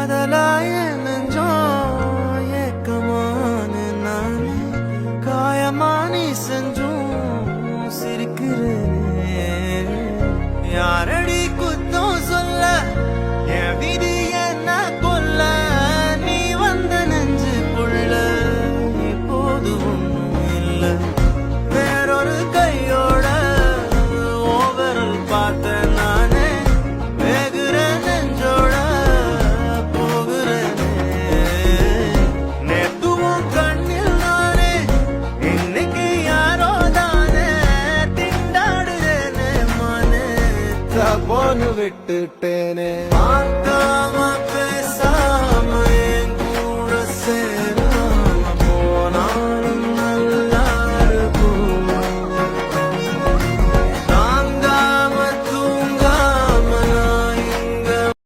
காதலாய நெஞ்சோம் ஏக்கமான நானே காயமானி செஞ்சும் சிரிக்கிறேனே யாரடி குத்தம் சொல்ல என் விதி என்ன கொல்ல நீ வந்த நெஞ்சுக்குள்ள இப்போது ஒன்றும் இல்லை வேறொரு கையோட ஓவரல் பார்த்த நானே வேகுற நெஞ்சோட போகிறேனே நேத்துவும் கண்ணில் நானே இன்னைக்கு யாரோ தானே திண்டாடுறேனே மானே தப்போன்னு விட்டுட்டே